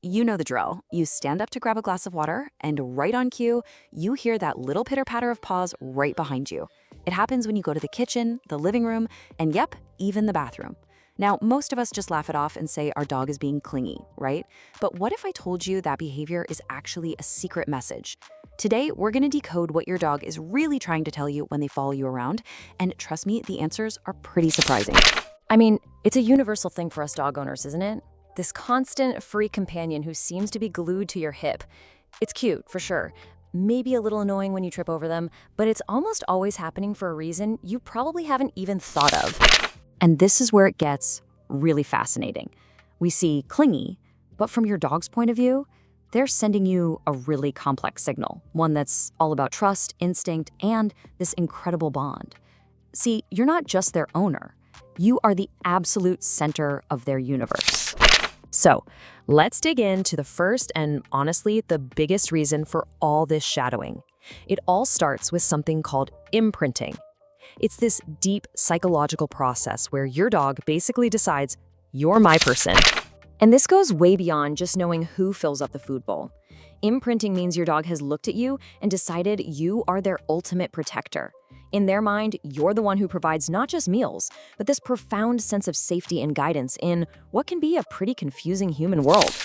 You know the drill. You stand up to grab a glass of water, and right on cue, you hear that little pitter-patter of paws right behind you. It happens when you go to the kitchen, the living room, and yep, even the bathroom. Now, most of us just laugh it off and say our dog is being clingy, right? But what if I told you that behavior is actually a secret message? Today, we're gonna decode what your dog is really trying to tell you when they follow you around, and trust me, the answers are pretty surprising. I mean, it's a universal thing for us dog owners, isn't it? This constant free companion who seems to be glued to your hip. It's cute, for sure. Maybe a little annoying when you trip over them, but it's almost always happening for a reason you probably haven't even thought of. And this is where it gets really fascinating. We see clingy, but from your dog's point of view, they're sending you a really complex signal, one that's all about trust, instinct, and this incredible bond. See, you're not just their owner. You are the absolute center of their universe. So, let's dig into the first and honestly the biggest reason for all this shadowing. It all starts with something called imprinting. It's this deep psychological process where your dog basically decides, you're my person. And this goes way beyond just knowing who fills up the food bowl. Imprinting means your dog has looked at you and decided you are their ultimate protector. In their mind, you're the one who provides not just meals, but this profound sense of safety and guidance in what can be a pretty confusing human world.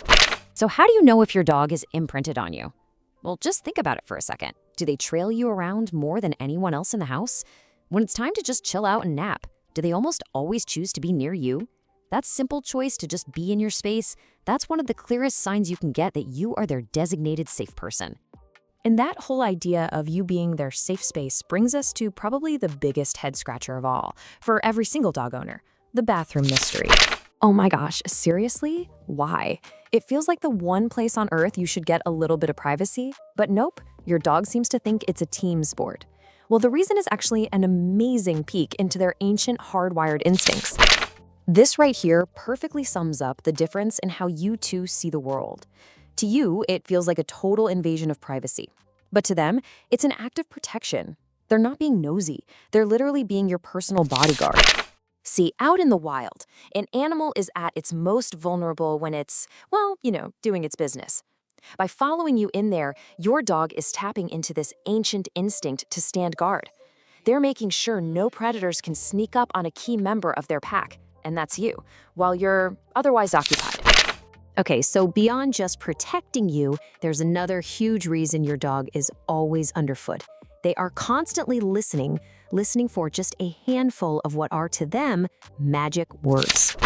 So how do you know if your dog is imprinted on you? Well, just think about it for a second. Do they trail you around more than anyone else in the house? When it's time to just chill out and nap, do they almost always choose to be near you? That simple choice to just be in your space, that's one of the clearest signs you can get that you are their designated safe person. And that whole idea of you being their safe space brings us to probably the biggest head scratcher of all for every single dog owner, the bathroom mystery. Oh my gosh, seriously? Why? It feels like the one place on earth you should get a little bit of privacy, but nope, your dog seems to think it's a team sport. Well, the reason is actually an amazing peek into their ancient hardwired instincts. This right here perfectly sums up the difference in how you two see the world. To you, it feels like a total invasion of privacy. But to them, it's an act of protection. They're not being nosy. They're literally being your personal bodyguard. See, out in the wild, an animal is at its most vulnerable when it's, well, doing its business. By following you in there, your dog is tapping into this ancient instinct to stand guard. They're making sure no predators can sneak up on a key member of their pack, and that's you, while you're otherwise occupied. Okay, so beyond just protecting you, there's another huge reason your dog is always underfoot. They are constantly listening for just a handful of what are to them magic words.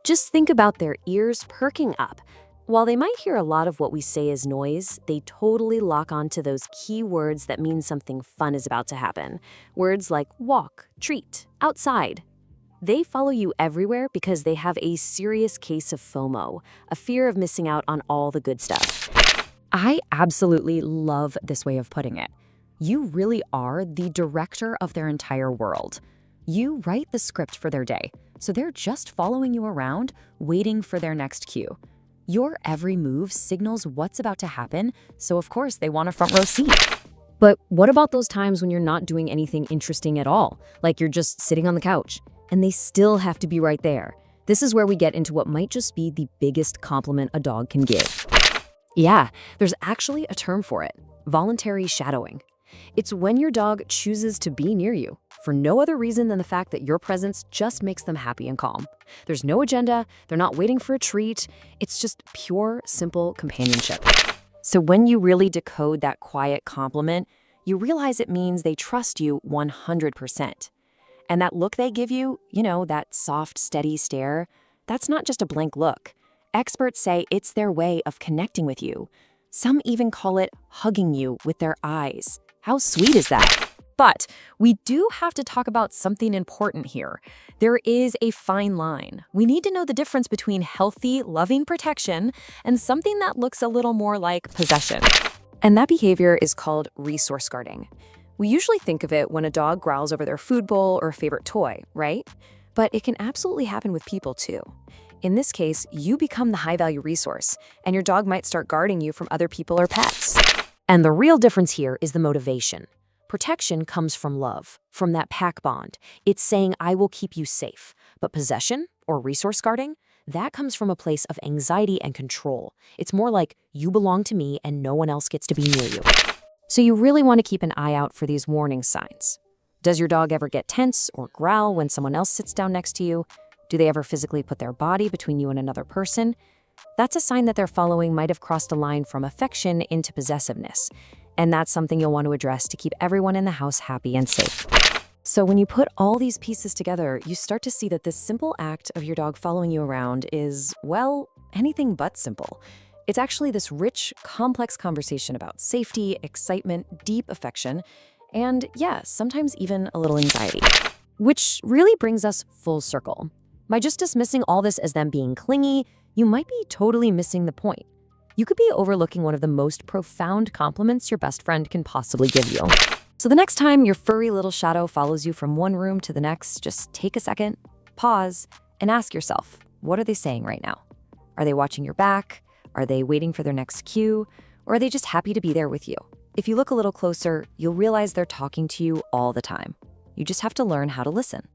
Just think about their ears perking up. While they might hear a lot of what we say is noise, they totally lock onto those key words that mean something fun is about to happen. Words like walk, treat, outside. They follow you everywhere because they have a serious case of FOMO, a fear of missing out on all the good stuff. I absolutely love this way of putting it. You really are the director of their entire world. You write the script for their day, so they're just following you around, waiting for their next cue. Your every move signals what's about to happen, so of course they want a front row seat. But what about those times when you're not doing anything interesting at all, like you're just sitting on the couch? And they still have to be right there. This is where we get into what might just be the biggest compliment a dog can give. Yeah, there's actually a term for it, voluntary shadowing. It's when your dog chooses to be near you for no other reason than the fact that your presence just makes them happy and calm. There's no agenda, they're not waiting for a treat, it's just pure, simple companionship. So when you really decode that quiet compliment, you realize it means they trust you 100%. And that look they give you, that soft, steady stare, that's not just a blank look. Experts say it's their way of connecting with you. Some even call it hugging you with their eyes. How sweet is that? But we do have to talk about something important here. There is a fine line. We need to know the difference between healthy, loving protection and something that looks a little more like possession. And that behavior is called resource guarding. We usually think of it when a dog growls over their food bowl or a favorite toy, right? But it can absolutely happen with people too. In this case, you become the high-value resource, and your dog might start guarding you from other people or pets. And the real difference here is the motivation. Protection comes from love, from that pack bond. It's saying, I will keep you safe. But possession or resource guarding, that comes from a place of anxiety and control. It's more like you belong to me and no one else gets to be near you. So you really want to keep an eye out for these warning signs. Does your dog ever get tense or growl when someone else sits down next to you? Do they ever physically put their body between you and another person? That's a sign that their following might have crossed a line from affection into possessiveness. And that's something you'll want to address to keep everyone in the house happy and safe. So when you put all these pieces together, you start to see that this simple act of your dog following you around is, well, anything but simple. It's actually this rich, complex conversation about safety, excitement, deep affection, and yeah, sometimes even a little anxiety. Which really brings us full circle. By just dismissing all this as them being clingy, you might be totally missing the point. You could be overlooking one of the most profound compliments your best friend can possibly give you. So the next time your furry little shadow follows you from one room to the next, just take a second, pause, and ask yourself, what are they saying right now? Are they watching your back? Are they waiting for their next cue? Or are they just happy to be there with you? If you look a little closer, you'll realize they're talking to you all the time. You just have to learn how to listen.